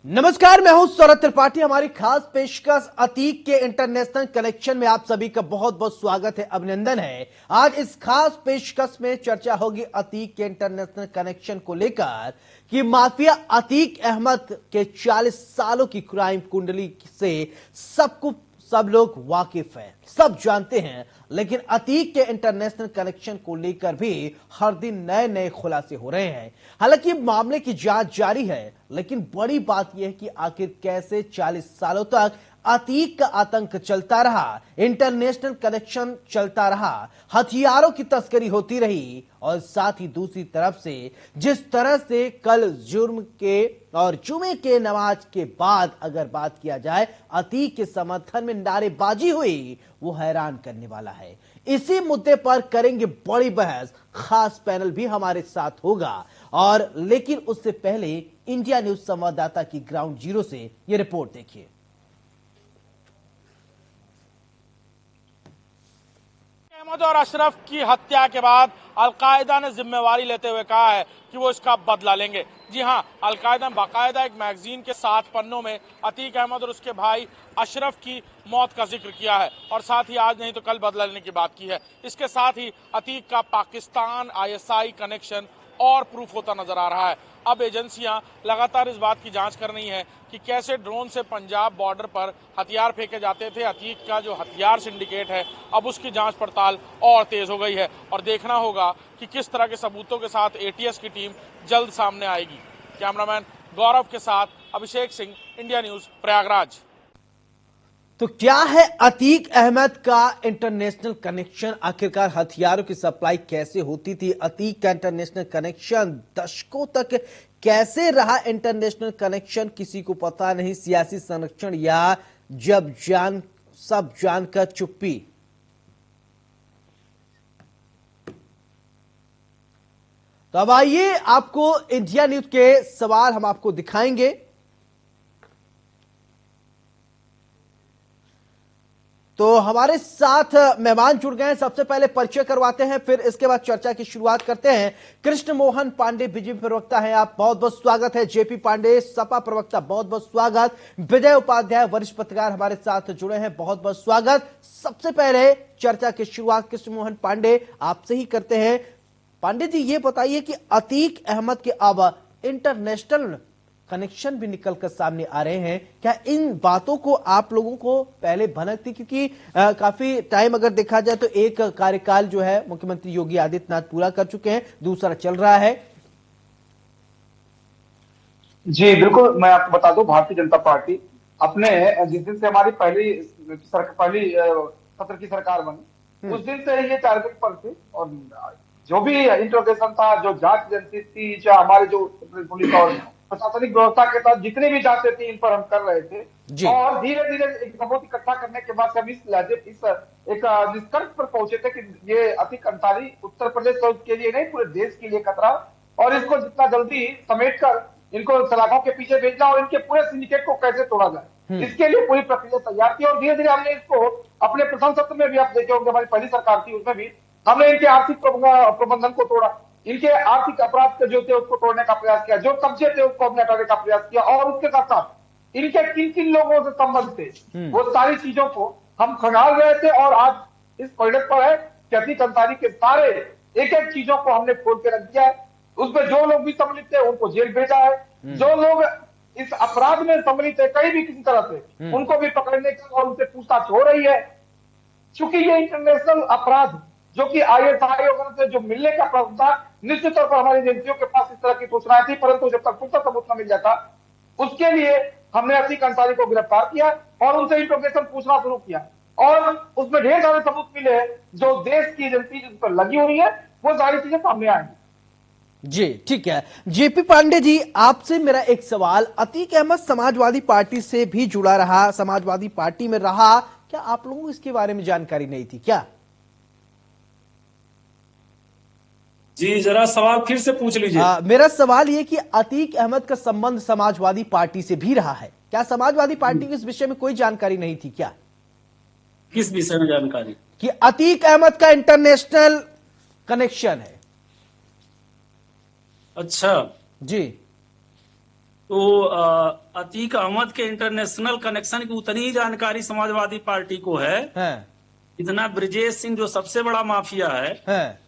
नमस्कार, मैं हूं सौरभ त्रिपाठी। हमारी खास पेशकश अतीक के इंटरनेशनल कनेक्शन में आप सभी का बहुत बहुत स्वागत है, अभिनंदन है। आज इस खास पेशकश में चर्चा होगी अतीक के इंटरनेशनल कनेक्शन को लेकर कि माफिया अतीक अहमद के 40 सालों की क्राइम कुंडली से सब लोग वाकिफ हैं, सब जानते हैं, लेकिन अतीक के इंटरनेशनल कनेक्शन को लेकर भी हर दिन नए नए खुलासे हो रहे हैं। हालांकि मामले की जांच जारी है, लेकिन बड़ी बात यह है कि आखिर कैसे 40 सालों तक अतीक का आतंक चलता रहा, इंटरनेशनल कनेक्शन चलता रहा, हथियारों की तस्करी होती रही, और साथ ही दूसरी तरफ से जिस तरह से कल जुमे के नमाज के बाद अगर बात किया जाए अतीक के समर्थन में नारेबाजी हुई, वो हैरान करने वाला है। इसी मुद्दे पर करेंगे बड़ी बहस, खास पैनल भी हमारे साथ होगा। और लेकिन उससे पहले इंडिया न्यूज संवाददाता की ग्राउंड जीरो से ये रिपोर्ट देखिए। अहमद और अशरफ की हत्या के बाद अलकायदा ने जिम्मेवारी लेते हुए कहा है कि वो इसका बदला लेंगे। जी हां, अलकायदा ने बाकायदा एक मैगजीन के 7 पन्नों में अतीक अहमद और उसके भाई अशरफ की मौत का जिक्र किया है और साथ ही आज नहीं तो कल बदला लेने की बात की है। इसके साथ ही अतीक का पाकिस्तान ISI कनेक्शन और प्रूफ होता नजर आ रहा है। अब एजेंसियां लगातार इस बात की जांच कर रही हैं कि कैसे ड्रोन से पंजाब बॉर्डर पर हथियार फेंके जाते थे। अतीक का जो हथियार सिंडिकेट है, अब उसकी जांच पड़ताल और तेज हो गई है और देखना होगा कि किस तरह के सबूतों के साथ ATS की टीम जल्द सामने आएगी। कैमरामैन गौरव के साथ अभिषेक सिंह, इंडिया न्यूज, प्रयागराज। तो क्या है अतीक अहमद का इंटरनेशनल कनेक्शन? आखिरकार हथियारों की सप्लाई कैसे होती थी? अतीक का इंटरनेशनल कनेक्शन दशकों तक कैसे रहा? इंटरनेशनल कनेक्शन किसी को पता नहीं, सियासी संरक्षण या सब जानकर चुप्पी। तो अब आइए आपको इंडिया न्यूज के सवाल हम आपको दिखाएंगे। तो हमारे साथ मेहमान जुड़ गए हैं, सबसे पहले परिचय करवाते हैं, फिर इसके बाद चर्चा की शुरुआत करते हैं। कृष्ण मोहन पांडे बीजेपी प्रवक्ता हैं, आप बहुत बहुत स्वागत है। JP पांडे सपा प्रवक्ता, बहुत बहुत स्वागत। विजय उपाध्याय वरिष्ठ पत्रकार हमारे साथ जुड़े हैं, बहुत बहुत स्वागत। सबसे पहले चर्चा की शुरुआत कृष्ण मोहन पांडे आपसे ही करते हैं। पांडे जी, ये बताइए कि अतीक अहमद के अब इंटरनेशनल कनेक्शन भी निकलकर सामने आ रहे हैं, क्या इन बातों को आप लोगों को पहले भनक थी? क्योंकि काफी टाइम अगर देखा जाए तो एक कार्यकाल जो है मुख्यमंत्री योगी आदित्यनाथ पूरा कर चुके हैं, दूसरा चल रहा है। जी बिल्कुल, मैं आपको बता दूं, भारतीय जनता पार्टी अपने जिस दिन से हमारी पहली सत्र की सरकार बनी, उस दिन से ये टारगेट पर थे। और जो भी इंट्रोगेशन था, जो जांच एजेंसी थी, जो हमारे जो पुलिस और प्रशासनिक व्यवस्था के तहत जितनी भी जांचें थी, इन पर हम कर रहे थे। और धीरे धीरे एक सबूत इकट्ठा करने के बाद हम इस एक निष्कर्ष पर पहुंचे थे कि ये अतीक अंसारी उत्तर प्रदेश के लिए नहीं, पूरे देश के लिए खतरा, और इसको जितना जल्दी समेट कर इनको सलाखों के पीछे भेजना और इनके पूरे सिंडिकेट को कैसे तोड़ा जाए, इसके लिए पूरी प्रक्रिया तैयार थी। और धीरे धीरे हमने इसको अपने प्रथम सत्र में भी, आप देखे होंगे, हमारी पहली सरकार थी, उसमें भी हमने इनके आर्थिक प्रबंधन को तोड़ा, इनके आर्थिक अपराध जो थे उसको तोड़ने का प्रयास किया, जो कब्जे थे उसको हमने हटाने का प्रयास किया, और उसके साथ साथ इनके किन किन लोगों से संबंध थे वो सारी चीजों को हम खंगाल रहे थे। और आज इस परिणत पर है कि अतीक अंसारी के सारे एक एक चीजों को हमने खोल के रख दिया है। उसमें जो लोग भी सम्मिलित थे उनको जेल भेजा है, जो लोग इस अपराध में सम्मिलित है कहीं भी किसी तरह से, उनको भी पकड़ने का और उनसे पूछताछ हो रही है। चूंकि ये इंटरनेशनल अपराध जो कि ISI वगैरह से जो मिलने का प्रश्न था, निश्चित तौर पर हमारी एजेंसियों के पास इस तरह की सूचनाएं थी, परंतु जब तक पुख्ता सबूत न मिल जाता, उसके लिए हमने अतीक अंसारी को गिरफ्तार किया और उनसे इंट्रोगेशन पूछना शुरू किया, और उसमें ढेर सारे सबूत मिले जो देश की एजेंसी जिस पर लगी हुई है, वो सारी चीजें सामने आएंगी। जी ठीक है। JP पांडे जी, आपसे मेरा एक सवाल, अतीक अहमद समाजवादी पार्टी से भी जुड़ा रहा, समाजवादी पार्टी में रहा, क्या आप लोगों को इसके बारे में जानकारी नहीं थी क्या? जी जरा सवाल फिर से पूछ लीजिए। मेरा सवाल ये कि अतीक अहमद का संबंध समाजवादी पार्टी से भी रहा है, क्या समाजवादी पार्टी को इस विषय में कोई जानकारी नहीं थी क्या? किस विषय में जानकारी? कि अतीक अहमद का इंटरनेशनल कनेक्शन है। अच्छा जी। तो अतीक अहमद के इंटरनेशनल कनेक्शन की उतनी ही जानकारी समाजवादी पार्टी को है हैं, जितना ब्रजेश सिंह जो सबसे बड़ा माफिया है हैं,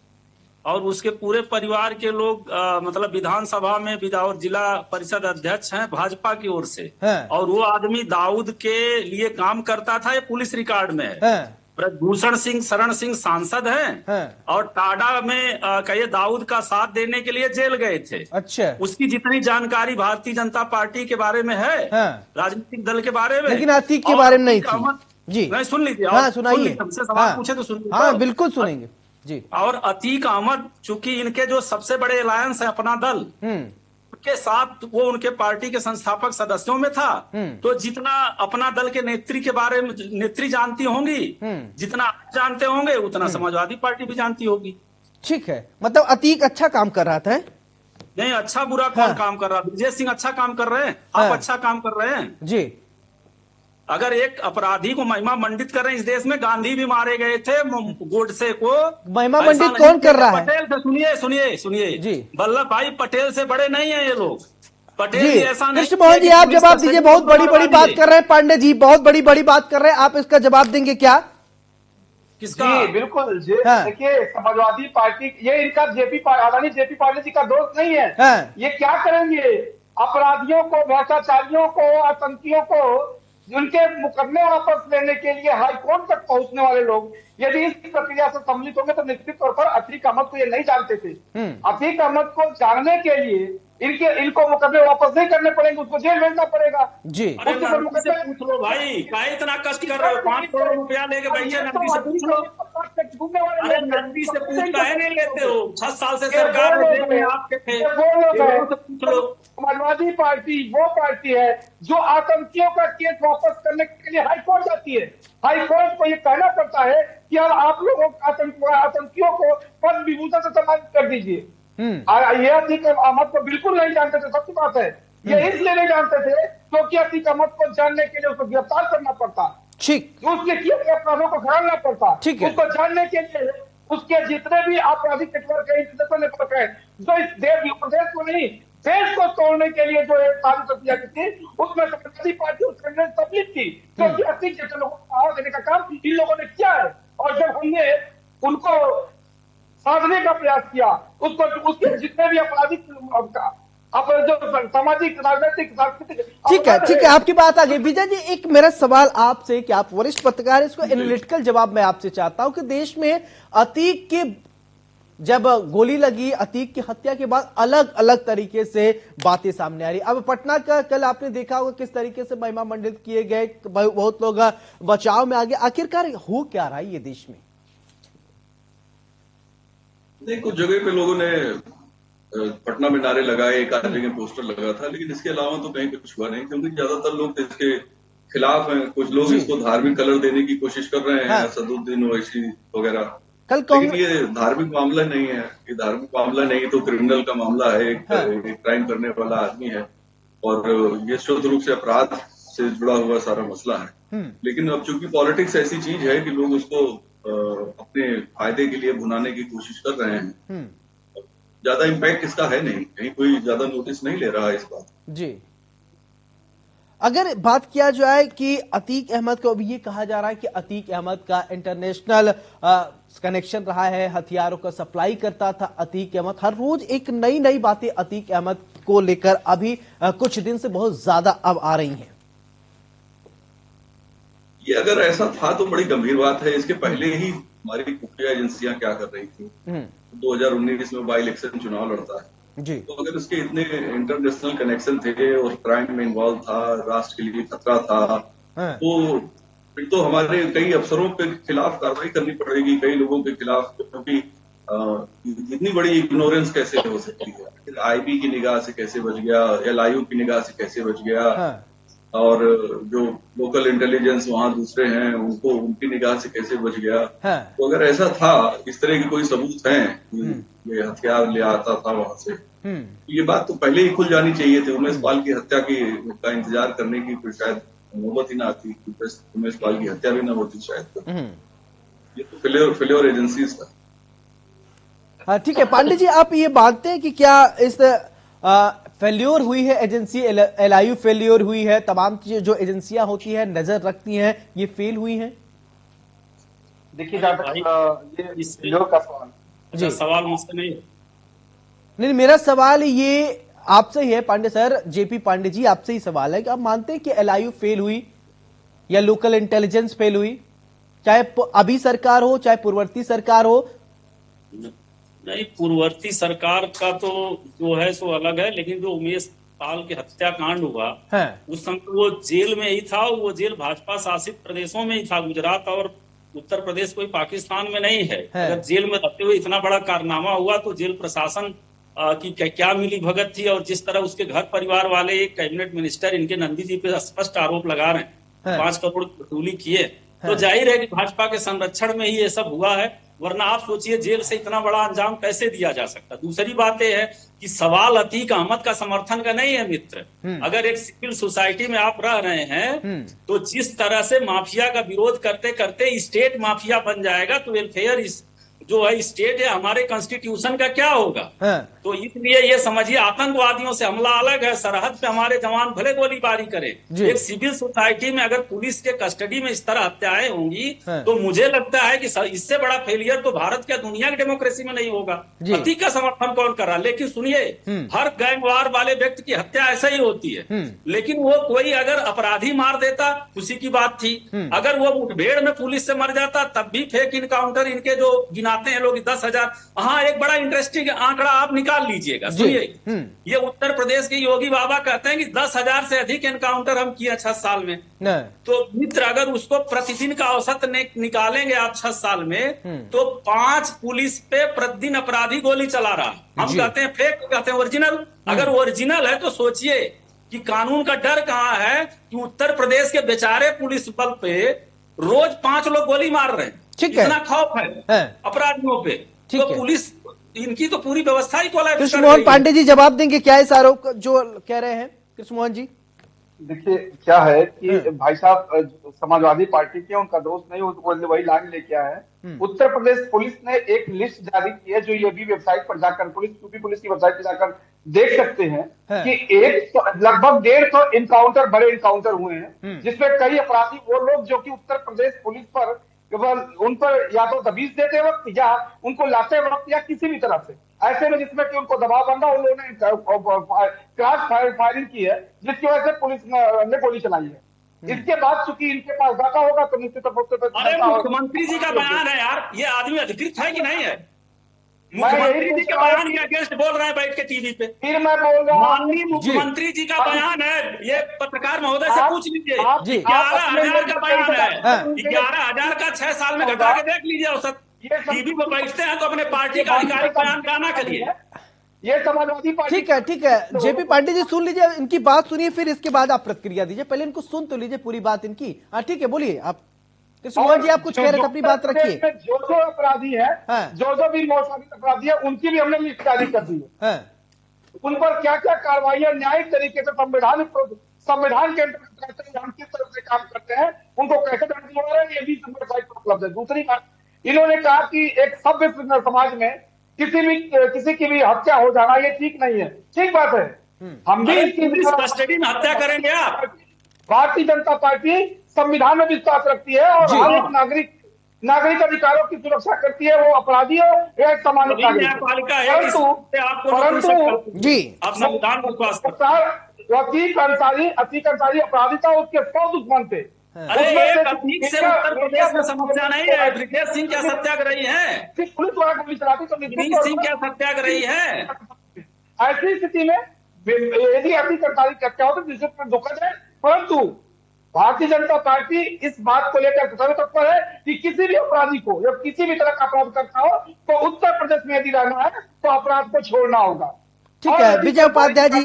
और उसके पूरे परिवार के लोग मतलब विधानसभा में और जिला परिषद अध्यक्ष हैं भाजपा की ओर से। हैं, और वो आदमी दाऊद के लिए काम करता था, ये पुलिस रिकॉर्ड में है। हैं, ब्रजभूषण सिंह शरण सिंह सांसद हैं हैं। और टाडा में कहिए दाऊद का साथ देने के लिए जेल गए थे। अच्छा, उसकी जितनी जानकारी भारतीय जनता पार्टी के बारे में है, हाँ। राजनीतिक दल के बारे में, लेकिन अतीक के और बारे में नहीं अतीक थी। अहमद- जी नहीं, सुन लीजिए। हाँ, सुन सुनाइए। लीजिए, हमसे सवाल हाँ, पूछे तो सुनिए। हाँ, बिल्कुल सुनेंगे जी। और अतीक अहमद चूंकि इनके जो सबसे बड़े अलायंस है अपना दल के साथ, वो उनके पार्टी के संस्थापक सदस्यों में था। तो जितना अपना दल के नेत्री के बारे में नेत्री जानती होंगी, जितना आप जानते होंगे उतना समाजवादी पार्टी भी जानती होगी। ठीक है, मतलब अतीक अच्छा काम कर रहा था। नहीं, अच्छा बुरा कौन हाँ। काम कर रहा है? विजय सिंह अच्छा काम कर रहे हैं, आप हाँ। अच्छा काम कर रहे हैं। जी, अगर एक अपराधी को महिमा मंडित कर रहे हैं, इस देश में गांधी भी मारे गए थे, गोडसे को महिमा ऐसा मंडित नहीं कौन कि कर रहा है? पटेल से सुनिए सुनिए सुनिए जी। वल्लभ भाई पटेल से बड़े नहीं है ये लोग। पटेल जी भी ऐसा नहीं कृष्ण मोहन जी, कि आप पुलिस जवाब कस्टडी दीजिए। में बहुत बड़ी बड़ी मारवा बात दिए। कर रहे हैं पांडे जी, बहुत बड़ी बड़ी बात कर रहे हैं। आप इसका जवाब देंगे क्या? किसका? जी बिल्कुल जी। हाँ। देखिए, समाजवादी पार्टी ये इनका आदरणीय जेपी पाटिल जी का दोस्त नहीं है। हाँ। ये क्या करेंगे? अपराधियों को, भ्रष्टाचारियों को, आतंकियों को उनके मुकदमे वापस लेने के लिए हाईकोर्ट तक पहुंचने वाले लोग यदि इस प्रक्रिया से सम्मिलित होंगे तो निश्चित तौर पर अतीक अहमद को ये नहीं जानते थे। अतीक अहमद को जानने के लिए इनको मुकदमे वापस नहीं करने पड़ेंगे, उसको जेल भेजना पड़ेगा। जी, अरे नंदी से पूछ लो भाई, क्या इतना कष्ट कर रहे हो? 5 करोड़ रुपया लेके बैठे, नंदी से पूछ लो। अरे नंदी से पूछ काहे नहीं लेते हो? 6 साल से सरकार में जेल में आपके थे, लोगों से पूछ लो। समाजवादी पार्टी वो पार्टी है जो आतंकियों का केस वापस करने के लिए हाईकोर्ट जाती है। हाईकोर्ट को ये कहना पड़ता है कि अब आप लोगों आतंकियों को पद विभूषण से सम्मानित कर दीजिए। ये अतीक अहमद को बिल्कुल नहीं जानते थे, सच्ची बात है। ये इसलिए नहीं जानते थे क्योंकि अतीक अहमद को जानने के लिए उसको गिरफ्तार करना पड़ता, ठीक, उसके किए गए अपराधों को खंगालना पड़ता। ठीक है। उसको जानने के लिए उसके जितने भी आपराधिक नेटवर्क है, इंटरनेशनल नेटवर्क है, जो इस प्रदेश को नहीं देश को तोड़ने के लिए जो एक साजिश किया थी, उसमें समाजवादी पार्टी उसके अंदर सम्मिलित थी। क्योंकि अतीक जैसे लोगों को पावर देने का काम इन लोगों ने किया है। और जब हमने उनको साधने का प्रयास किया, उसको उसके जितने भी आपराधिक जो सामाजिक, राजनीतिक, सांस्कृतिक, ठीक है, आपकी बात आ गई। विजय जी, एक मेरा सवाल आपसे कि आप वरिष्ठ पत्रकार, इसको एनालिटिकल जवाब मैं आपसे चाहता हूं कि देश में अतीक के जब गोली लगी, अतीक की हत्या के बाद अलग अलग तरीके से बातें सामने आ रही। अब पटना का कल आपने देखा होगा किस तरीके से महिमा मंडित किए गए, बहुत लोग बचाव में आ गए। आखिरकार हो क्या रहा है ये देश में? नहीं, कुछ जगह पे लोगों ने पटना में नारे लगाए, एक आध जगह पोस्टर लगा था, लेकिन इसके अलावा तो कहीं कुछ हुआ नहीं, क्योंकि ज्यादातर लोग इसके खिलाफ हैं। कुछ लोग इसको धार्मिक कलर देने की कोशिश कर रहे हैं, हाँ। असदुद्दीन ओवैसी वगैरह। कल लेकिन ये धार्मिक मामला नहीं है, ये धार्मिक मामला नहीं तो क्रिमिनल का मामला है। एक क्राइम करने वाला आदमी है और ये शुद्ध रूप से अपराध से जुड़ा हुआ सारा मसला है। लेकिन अब चूंकि पॉलिटिक्स ऐसी चीज है कि लोग उसको अपने फायदे के लिए भुनाने की कोशिश कर रहे हैं। ज्यादा इम्पैक्ट इसका है नहीं, कहीं कोई ज्यादा नोटिस नहीं ले रहा है इस बात। जी, अगर बात किया जाए कि अतीक अहमद को, अभी ये कहा जा रहा है कि अतीक अहमद का इंटरनेशनल कनेक्शन रहा है, हथियारों का सप्लाई करता था अतीक अहमद। हर रोज एक नई नई बातें अतीक अहमद को लेकर अभी कुछ दिन से बहुत ज्यादा अब आ रही हैं। ये अगर ऐसा था तो बड़ी गंभीर बात है। इसके पहले ही हमारी खुफिया एजेंसियां क्या कर रही थी? 2019 में बाई इलेक्शन चुनाव लड़ता है जी, तो अगर इसके इतने इंटरनेशनल कनेक्शन थे और क्राइम में इन्वॉल्व था, राष्ट्र के लिए खतरा था, तो फिर तो हमारे कई अफसरों के खिलाफ कार्रवाई करनी पड़ेगी, कई लोगों के खिलाफ। क्योंकि इतनी बड़ी इग्नोरेंस कैसे हो सकती है? आईबी की निगाह से कैसे बच गया, एलआईयू की निगाह से कैसे बच गया, और जो लोकल इंटेलिजेंस वहां दूसरे हैं उनको उनकी निगाह से कैसे बच गया। तो अगर ऐसा था, इस तरह के कोई सबूत हैं कि ये हथियार ले आता था वहां से, ये बात तो पहले ही खुल जानी चाहिए थी। उमेश पाल की हत्या का इंतजार करने की कोई शायद नौबत ही ना आती, उमेश पाल की हत्या भी ना होती शायद। ये तो फेल्योर एजेंसीज का। ठीक है पांडे जी, आप ये मानते हैं कि क्या इस फेल्योर हुई है एजेंसी, एलआईयू फेल्योर हुई है, तमाम जो एजेंसियां होती हैं नजर रखती हैं, ये फेल हुई हैं। देखिए जहाँ तक ये फेल्योर का सवाल, अच्छा सवाल मुझसे नहीं है। नहीं, मेरा सवाल ये आपसे ही है पांडे सर, जेपी पांडे जी, आपसे ही सवाल है कि आप मानते हैं कि एलआईयू फेल हुई या लोकल इंटेलिजेंस फेल हुई, चाहे अभी सरकार हो चाहे पूर्ववर्ती सरकार हो? नहीं, पूर्ववर्ती सरकार का तो जो है सो अलग है, लेकिन जो उमेश पाल के हत्याकांड हुआ है। उस समय वो जेल में ही था। वो जेल भाजपा शासित प्रदेशों में ही था, गुजरात और उत्तर प्रदेश कोई पाकिस्तान में नहीं है। अगर जेल में रहते हुए इतना बड़ा कारनामा हुआ तो जेल प्रशासन की क्या मिली भगत थी, और जिस तरह उसके घर परिवार वाले, एक कैबिनेट मिनिस्टर इनके नंदी जी पे स्पष्ट आरोप लगा रहे हैं 5 करोड़ वसूली किए, तो जाहिर है कि भाजपा के संरक्षण में ही ये सब हुआ है, वरना आप सोचिए जेल से इतना बड़ा अंजाम कैसे दिया जा सकता। दूसरी बात यह है कि सवाल अतीक अहमद का समर्थन का नहीं है मित्र। अगर एक सिविल सोसाइटी में आप रह रहे हैं तो जिस तरह से माफिया का विरोध करते करते स्टेट माफिया बन जाएगा, तो वेलफेयर जो है स्टेट है, हमारे कॉन्स्टिट्यूशन का क्या होगा? तो इसलिए ये समझिए, आतंकवादियों से हमला अलग है, सरहद पे हमारे जवान भले गोलीबारी करें, एक सिविल सोसाइटी में अगर पुलिस के कस्टडी में इस तरह हत्याएं होंगी तो मुझे लगता है कि इससे बड़ा फेलियर तो भारत क्या दुनिया की डेमोक्रेसी में नहीं होगा। अतीक का समर्थन कौन कर रहा? लेकिन सुनिए, हर गैंगवार वाले व्यक्ति की हत्या ऐसा ही होती है, लेकिन वो कोई अगर अपराधी मार देता खुशी की बात थी, अगर वो मुठभेड़ में पुलिस से मर जाता तब भी फेक इनकाउंटर इनके जो गिनाते हैं लोग 10,000। हाँ, एक बड़ा इंटरेस्टिंग आंकड़ा आप निकाल लीजिएगा, सुनिए। ये उत्तर प्रदेश के योगी बाबा कहते हैं कि 10,000 से अधिक एनकाउंटर हम किए 6 साल में। तो मित्र, अगर उसको प्रतिदिन का औसत निकालेंगे आप 6 साल में, तो 5 पुलिस पे प्रतिदिन अपराधी गोली चला रहा। हम कहते हैं फेक, कहते हैं ओरिजिनल। अगर ओरिजिनल है तो सोचिए कि कानून का डर कहाँ है कि उत्तर प्रदेश के बेचारे पुलिस बल पे रोज 5 लोग गोली मार रहे हैं। इतना खौफ है अपराधियों पे, तो पुलिस इनकी तो पूरी व्यवस्था ही कोलैप्स कर रही है। कृष्ण मोहन पांडे जी जवाब देंगे क्या इस आरोप जो कह रहे हैं कृष्ण मोहन जी? देखिए क्या है कि भाई साहब समाजवादी पार्टी के, उनका दोस्त नहीं, वो वही लाइन लेके आए हैं। उत्तर प्रदेश पुलिस ने एक लिस्ट जारी की है, जो ये भी वेबसाइट पर जाकर यूपी पुलिस की वेबसाइट पर जाकर देख सकते हैं कि लगभग 150 इनकाउंटर, बड़े इनकाउंटर हुए हैं, जिसमें कई अपराधी वो लोग जो कि उत्तर प्रदेश पुलिस पर केवल उन पर या तो दबीज देते वक्त या उनको लाते वक्त या किसी भी तरह से ऐसे में जिसमें कि उनको दबाव बंधा, उन लोगों ने क्रॉस फायरिंग की है, जिसकी वजह से पुलिस ने गोली चलाई है। इसके बाद चूंकि इनके पास डाटा होगा तो निश्चित रूप से मुख्यमंत्री जी का बयान है यार, ये आदमी अधिकृत है कि नहीं है? मुख्यमंत्री जी के बयान के अगेंस्ट बोल रहे हैं बैठ के टीवी पे। फिर मैं बोल रहा हूँ, माननीय मुख्यमंत्री जी का बयान है, ये पत्रकार महोदय से पूछ लीजिए। 11,000 का बयान है, 11,000 का 6 साल में घटा के देख लीजिए औसत। टीवी पर बैठते हैं तो अपने पार्टी का आधिकारिक बयान गाना करिए। ये समाजवादी पार्टी। ठीक है जेपी पांडे जी, सुन लीजिए, इनकी बात सुनिए, फिर इसके बाद आप प्रतिक्रिया दीजिए। पहले इनको सुन तो लीजिए पूरी बात इनकी। हाँ ठीक है, बोलिए आप कृष्ण मोहन जी, आप कुछ कह रहे थे, अपनी बात रखिए। जो अपराधी है, जो भी मौसमी अपराधी है, उनकी भी हमने लिस्ट जारी कर दी है। उन पर क्या क्या कार्रवाई न्यायिक तरीके से संविधान के अंतर्गत हम किस तरह से काम करते हैं, उनको कैसे दंड दिया रहे हैं, ये भी वेबसाइट पर उपलब्ध है। दूसरी बात, इन्होंने कहा कि एक सभ्य समाज में किसी की भी हत्या हो जाना ये ठीक नहीं है। ठीक बात है, हम भी इसकी कस्टडी में हत्या करेंगे। आप भारतीय जनता पार्टी संविधान में विश्वास रखती है और हर एक नागरिक अधिकारों की सुरक्षा करती है, वो अपराधी हो या सामान्य न्यायपालिका है। परंतु जी आप संविधान पर विश्वास करते अतीक अंसारी अपराधी था, उसके 100 दुश्मन थे। अरे एक अतीक से उत्तर प्रदेश में समस्या नहीं है। ब्रिजेश सिंह क्या सत्याग्रही है? पुलिस द्वारा गोली चलाती तो सिंह क्या सत्याग्रही है? ऐसी स्थिति में यदि अतीक अंसारी की हत्या हो तो निश्चित में दुखद है, परंतु भारतीय जनता पार्टी इस बात को लेकर तत्पर है कि किसी भी अपराधी को या किसी भी तरह का अपराध करता हो तो उत्तर प्रदेश में यदि रहना है तो अपराध को छोड़ना होगा। ठीक है विजय उपाध्याय जी,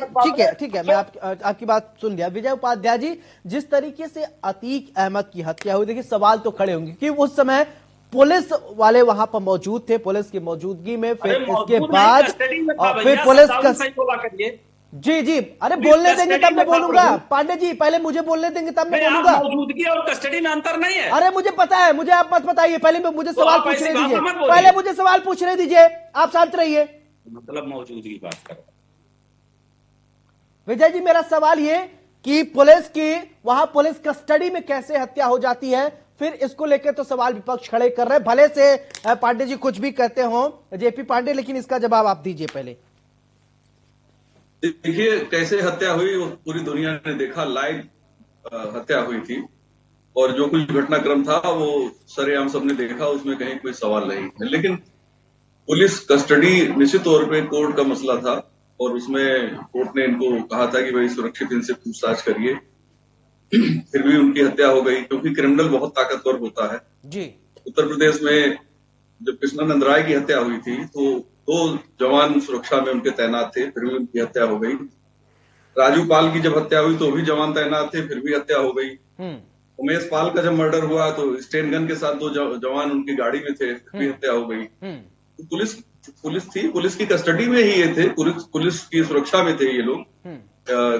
ठीक है, मैं आपकी बात सुन लिया। विजय उपाध्याय जी, जिस तरीके से अतीक अहमद की हत्या हुई, देखिए सवाल तो खड़े होंगे कि उस समय पुलिस वाले वहां पर मौजूद थे, पुलिस की मौजूदगी में, फिर इसके बाद फिर पुलिस का जी अरे बोलने देंगे तब मैं बोलूंगा। पांडे जी पहले मुझे बोलने देंगे तब मैं बोलूंगा। मौजूदगी और कस्टडी में अंतर नहीं है। अरे मुझे पता है, मुझे आप मत बताइए, पहले मुझे सवाल पूछने दीजिए, पहले मुझे सवाल पूछने दीजिए, आप शांत रहिए। मतलब मौजूदगी बात करो। विजय जी, मेरा सवाल ये कि पुलिस की वहां पुलिस कस्टडी में कैसे हत्या हो जाती है, फिर इसको लेकर तो सवाल विपक्ष खड़े कर रहे हैं। भले से पांडे जी कुछ भी कहते हो, जेपी पांडे, लेकिन इसका जवाब आप दीजिए पहले। देखिए कैसे हत्या हुई वो पूरी दुनिया ने देखा, लाइव हत्या हुई थी और जो कुछ घटनाक्रम था वो सरेआम सबने देखा, उसमें कहीं कोई सवाल नहीं है। लेकिन पुलिस कस्टडी निश्चित तौर पे कोर्ट का मसला था और उसमें कोर्ट ने इनको कहा था कि भाई सुरक्षित इनसे पूछताछ करिए। फिर भी उनकी हत्या हो गई क्योंकि क्रिमिनल बहुत ताकतवर होता है जी। उत्तर प्रदेश में जब कृष्णानंद राय की हत्या हुई थी तो 2 जवान सुरक्षा में उनके तैनात थे, फिर भी उनकी हत्या हो गई। राजू पाल की जब हत्या हुई तो भी जवान तैनात थे, फिर भी हत्या हो गई। उमेश पाल का जब मर्डर हुआ तो स्टेन गन के साथ 2 जवान उनकी गाड़ी में थे, फिर भी हत्या हो गई। तो पुलिस की कस्टडी में ही ये थे, पुलिस की सुरक्षा में थे ये लोग।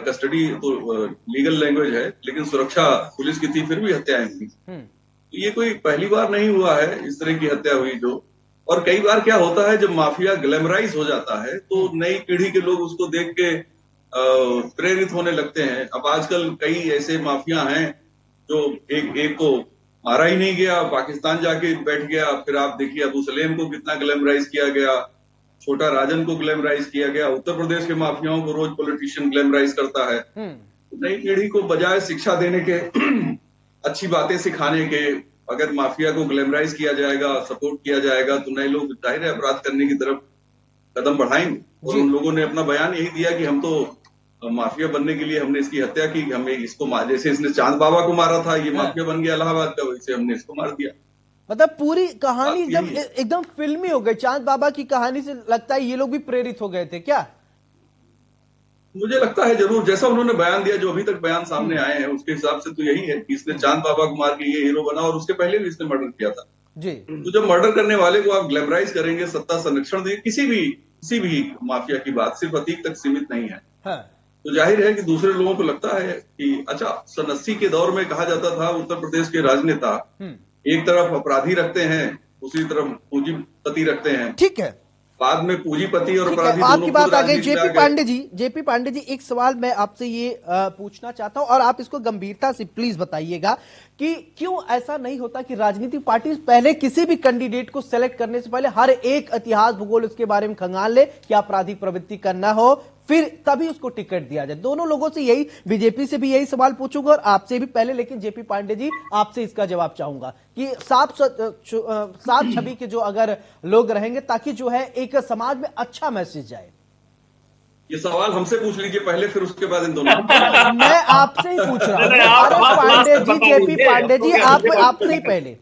कस्टडी तो लीगल लैंग्वेज है, लेकिन सुरक्षा पुलिस की थी, फिर भी हत्याएं हुई। तो ये कोई पहली बार नहीं हुआ है इस तरह की हत्या हुई जो। और कई बार क्या होता है, जब माफिया ग्लैमराइज हो जाता है तो नई पीढ़ी के लोग उसको देख के प्रेरित होने लगते हैं। अब आजकल कई ऐसे माफिया हैं जो एक को मारा ही नहीं गया, पाकिस्तान जाके बैठ गया। फिर आप देखिए अबू सलेम को कितना ग्लैमराइज किया गया, छोटा राजन को ग्लैमराइज किया गया। उत्तर प्रदेश के माफियाओं को रोज पॉलिटिशियन ग्लैमराइज करता है। नई पीढ़ी को बजाय शिक्षा देने के अच्छी बातें सिखाने के, अगर माफिया को ग्लैमराइज किया जाएगा, सपोर्ट किया जाएगा तो नए लोग जाहिर है अपराध करने की तरफ कदम बढ़ाएंगे। और उन लोगों ने अपना बयान यही दिया कि हम तो माफिया बनने के लिए हमने इसकी हत्या की, हमें इसको जैसे इसने चांद बाबा को मारा था, ये माफिया बन गया इलाहाबाद का, वैसे हमने इसको मार दिया। मतलब पूरी कहानी एकदम फिल्मी हो गई। चांद बाबा की कहानी से लगता है ये लोग भी प्रेरित हो गए थे क्या? मुझे लगता है जरूर, जैसा उन्होंने बयान दिया, जो अभी तक बयान सामने आए हैं उसके हिसाब से तो यही है कि इसने चांद बाबा को मार के ये हीरो बना और उसके पहले भी इसने मर्डर किया था जी। तो जब मर्डर करने वाले को आप ग्लैमराइज करेंगे, सत्ता संरक्षण देंगे, किसी भी माफिया की बात सिर्फ अतीक तक सीमित नहीं है। हाँ। तो जाहिर है कि दूसरे लोगों को लगता है कि अच्छा, सन 80 के दौर में कहा जाता था उत्तर प्रदेश के राजनेता एक तरफ अपराधी रखते हैं, दूसरी तरफ पूंजीपति रखते हैं। ठीक है, बाद में पूंजीपति और अपराधी आपकी बात आ गई। जेपी पांडे जी, एक सवाल मैं आपसे ये पूछना चाहता हूं और आप इसको गंभीरता से प्लीज बताइएगा कि क्यों ऐसा नहीं होता कि राजनीतिक पार्टी पहले किसी भी कैंडिडेट को सेलेक्ट करने से पहले हर एक इतिहास भूगोल उसके बारे में खंगाल ले कि आपराधिक प्रवृत्ति करना हो, फिर तभी उसको टिकट दिया जाए। दोनों लोगों से यही, बीजेपी से भी यही सवाल पूछूंगा और आपसे भी पहले, लेकिन जेपी पांडे जी आपसे इसका जवाब चाहूंगा कि साफ छवि के जो अगर लोग रहेंगे ताकि जो है एक समाज में अच्छा मैसेज जाए। ये सवाल हमसे पूछ लीजिए पहले, फिर उसके बाद इन दोनों मैं आपसे ही पूछ रहा हूं। पांडे जी, जेपी पांडे जी, आपसे ही पहले।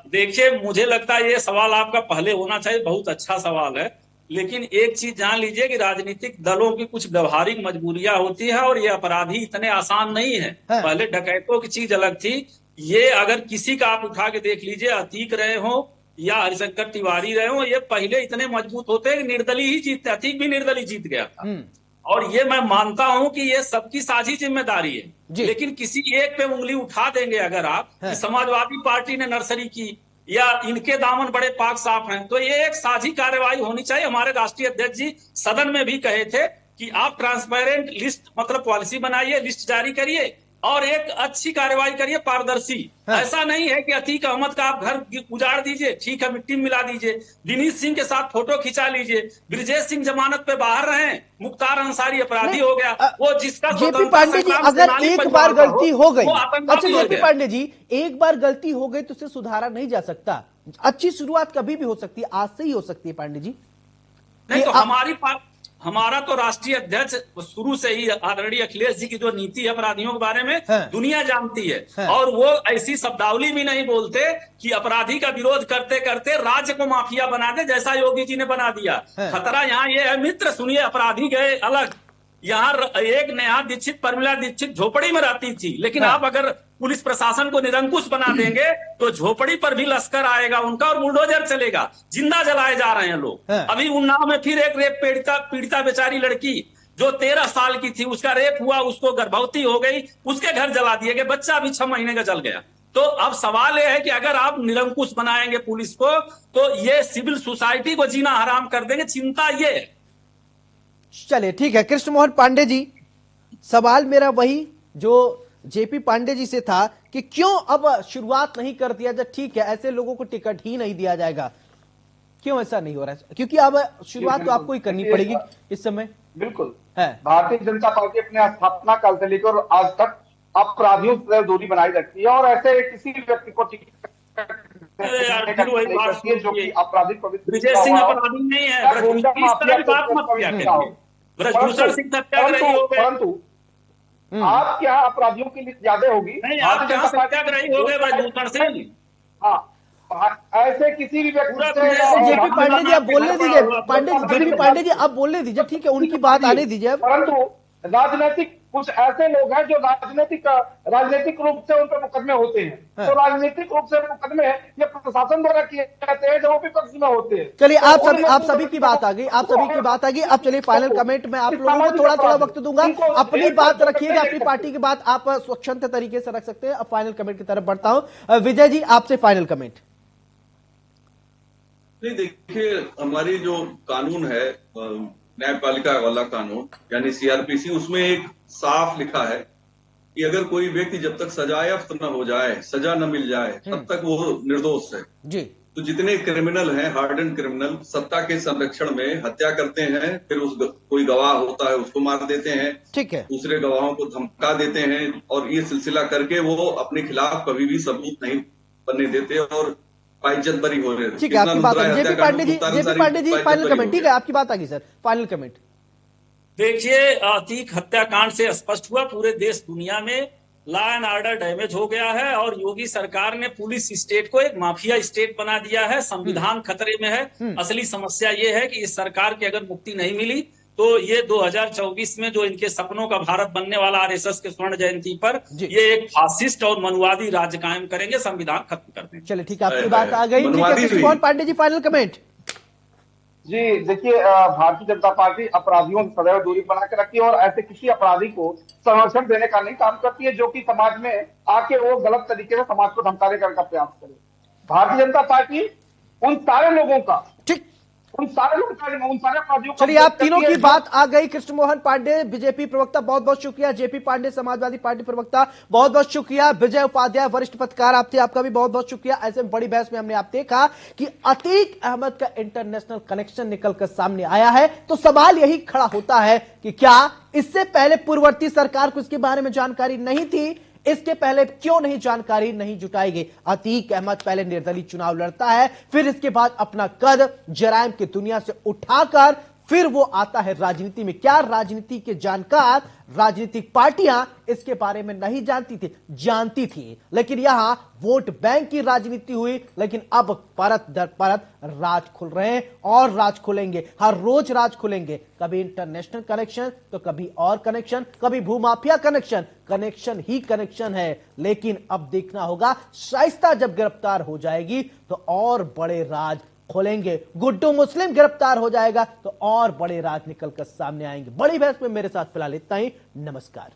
देखिए, मुझे लगता है ये सवाल आपका पहले होना चाहिए, बहुत अच्छा सवाल है। लेकिन एक चीज जान लीजिए कि राजनीतिक दलों की कुछ व्यवहारिक मजबूरियां होती है और ये अपराधी इतने आसान नहीं है। पहले डकैतों की चीज अलग थी। ये अगर किसी का आप उठा के देख लीजिए, अतीक रहे हो या हरिशंकर तिवारी रहे हो, ये पहले इतने मजबूत होते हैं कि निर्दलीय ही जीतते। अतीक भी निर्दलीय जीत गया था। और ये मैं मानता हूं कि ये सबकी साझी जिम्मेदारी है। लेकिन किसी एक पे उंगली उठा देंगे अगर आप कि समाजवादी पार्टी ने नर्सरी की या इनके दामन बड़े पाक साफ हैं, तो ये एक साझी कार्यवाही होनी चाहिए। हमारे राष्ट्रीय अध्यक्ष जी सदन में भी कहे थे कि आप ट्रांसपेरेंट लिस्ट, मतलब पॉलिसी बनाइए, लिस्ट जारी करिए और एक अच्छी कार्यवाही करिए, पारदर्शी। ऐसा नहीं है कि अतीक अहमद का आप घर उजाड़ दीजिए, ठीक है, मिट्टी मिला दीजिए, दिनेश सिंह के साथ फोटो खिंचा लीजिए, ब्रिजेश सिंह जमानत पे बाहर रहे, मुख्तार अंसारी अपराधी हो गया, वो जिसका जेपी पांडे जी, अगर एक बार गलती हो गई, अच्छा जेपी पांडे जी, एक बार गलती हो गई तो उसे सुधारा नहीं जा सकता। अच्छी शुरुआत कभी भी हो सकती है, आज से ही हो सकती है पांडे जी। नहीं तो हमारा तो राष्ट्रीय अध्यक्ष शुरू से ही आदरणीय अखिलेश जी की जो नीति है अपराधियों के बारे में दुनिया जानती है। और वो ऐसी शब्दावली भी नहीं बोलते कि अपराधी का विरोध करते करते राज्य को माफिया बना दे, जैसा योगी जी ने बना दिया। खतरा यहाँ ये है मित्र, सुनिए, अपराधी गए अलग। यहाँ एक नेहा दीक्षित, परमिला दीक्षित झोपड़ी में रहती थी, लेकिन आप अगर पुलिस प्रशासन को निरंकुश बना देंगे तो झोपड़ी पर भी लश्कर आएगा उनका और बुलडोजर चलेगा। जिंदा जलाए जा रहे हैं लोग। अभी उन्नाव में फिर एक रेप पीड़िता बेचारी लड़की जो 13 साल की थी, उसका रेप हुआ, उसको गर्भवती हो गई, उसके घर जला दिए गए, बच्चा भी 6 महीने का जल गया। तो अब सवाल यह है कि अगर आप निरंकुश बनाएंगे पुलिस को तो ये सिविल सोसाइटी को जीना हराम कर देंगे। चिंता ये है चलिए ठीक है कृष्ण मोहन पांडे जी, सवाल मेरा वही जो जेपी पांडे जी से था कि क्यों अब शुरुआत नहीं कर दिया जाए। ठीक है, ऐसे लोगों को टिकट ही नहीं दिया जाएगा, क्यों ऐसा नहीं हो रहा है? क्योंकि अब शुरुआत तो आपको ही करनी पड़ेगी इस समय। बिल्कुल है भारतीय जनता पार्टी अपने स्थापना काल से लेकर आज तक अपराधियों से दूरी बनाई रखती है और ऐसे किसी भी व्यक्ति को अरे यार फिर वही बात करती है जो कि आपराधिक पवित्र विजय सिंह अपराधी नहीं है, इस तरह की बात मत किया करिए। ब्रजभूषण सिंह सत्याग्रही हो गए, परंतु आप क्या अपराधियों की लिस्ट ज्यादा होगी? नहीं आप क्या सत्याग्रही हो गए ब्रजभूषण सिंह? हाँ, ऐसे किसी भी व्यक्ति जेपी पांडे जी आप बोलने दीजिए, जेपी पांडे जी आप बोलने दीजिए, ठीक है उनकी बात आने दीजिए। परंतु राजनीतिक कुछ ऐसे लोग हैं जो राजनीतिक रूप से उन पर मुकदमे होते हैं। तो राजनीतिक रूप से मुकदमे ये प्रशासन द्वारा किए जाते हैं जो विपक्ष में होते हैं। चलिए आप सभी की बात आ गई, आप सभी की बात आ गई। अब चलिए फाइनल कमेंट में आप लोगों को थोड़ा थोड़ा वक्त दूंगा, अपनी बात रखिएगा, अपनी पार्टी की बात आप स्वच्छंद तरीके से रख सकते हैं। अब फाइनल कमेंट की तरफ बढ़ता हूं, विजय जी आपसे फाइनल कमेंट। नहीं देखिए, हमारी जो कानून है न्यायपालिका वाला कानून यानी सीआरपीसी, उसमें एक साफ लिखा है कि अगर कोई व्यक्ति जब तक सजायाफ्त न हो जाए, सजा न मिल जाए, तब तक वो निर्दोष है जी। तो जितने क्रिमिनल हैं, हार्डन क्रिमिनल, सत्ता के संरक्षण में हत्या करते हैं, फिर कोई गवाह होता है उसको मार देते हैं, ठीक है, दूसरे गवाहों को धमका देते हैं और ये सिलसिला करके वो अपने खिलाफ कभी भी सबूत नहीं बनने देते और बाइज्जत बरी हो रहे हैं। ठीक है, आपकी बात JP Pandey ji final comment. ठीक है, आपकी बात आ गई सर, फाइनल कमेंट। देखिए अतीक हत्याकांड से स्पष्ट हुआ पूरे देश दुनिया में लॉ एंड ऑर्डर डैमेज हो गया है और योगी सरकार ने पुलिस स्टेट को एक माफिया स्टेट बना दिया है। संविधान खतरे में है। असली समस्या ये है कि इस सरकार की अगर मुक्ति नहीं मिली तो ये 2024 में जो इनके सपनों का भारत बनने वाला आरएसएस के स्वर्ण जयंती पर ये एक फासिस्ट और मनुवादी राज्य कायम करेंगे, संविधान खत्म कर देंगे। चलिए ठीक है, आपकी बात आ गई। ठीक है कृष्ण मोहन पांडे जी फाइनल कमेंट। जी देखिए, भारतीय जनता पार्टी अपराधियों से सदैव दूरी बना के रखती है और ऐसे किसी अपराधी को संरक्षण देने का नहीं काम करती है जो कि समाज में आके वो गलत तरीके से समाज को धमकाने का प्रयास करे। भारतीय जनता पार्टी उन सारे लोगों का, उन सारे अपराधियों। चलिए आप तीनों की बात आ गई। कृष्ण मोहन पांडे बीजेपी प्रवक्ता बहुत बहुत शुक्रिया, जेपी पांडे समाजवादी पार्टी प्रवक्ता बहुत बहुत शुक्रिया, विजय उपाध्याय वरिष्ठ पत्रकार आपका भी बहुत बहुत शुक्रिया। ऐसे बड़ी बहस में हमने आप देखा कि अतीक अहमद का इंटरनेशनल कनेक्शन निकलकर सामने आया है, तो सवाल यही खड़ा होता है कि क्या इससे पहले पूर्ववर्ती सरकार को इसके बारे में जानकारी नहीं थी? इसके पहले क्यों नहीं जानकारी नहीं जुटाई गई? अतीक अहमद पहले निर्दलीय चुनाव लड़ता है, फिर इसके बाद अपना कद जराइम की दुनिया से उठाकर फिर वो आता है राजनीति में। क्या राजनीति के जानकार राजनीतिक पार्टियां इसके बारे में नहीं जानती थी, लेकिन यहां वोट बैंक की राजनीति हुई। लेकिन अब परत दर परत राज खुल रहे हैं और राज खुलेंगे, हर रोज राज खुलेंगे। कभी इंटरनेशनल कनेक्शन तो कभी और कनेक्शन, कभी भूमाफिया कनेक्शन, कनेक्शन ही कनेक्शन है। लेकिन अब देखना होगा, शाइस्ता जब गिरफ्तार हो जाएगी तो और बड़े राज खोलेंगे। गुड्डू मुस्लिम गिरफ्तार हो जाएगा तो और बड़े राज निकलकर सामने आएंगे। बड़ी बहस में मेरे साथ फिलहाल इतना ही। नमस्कार।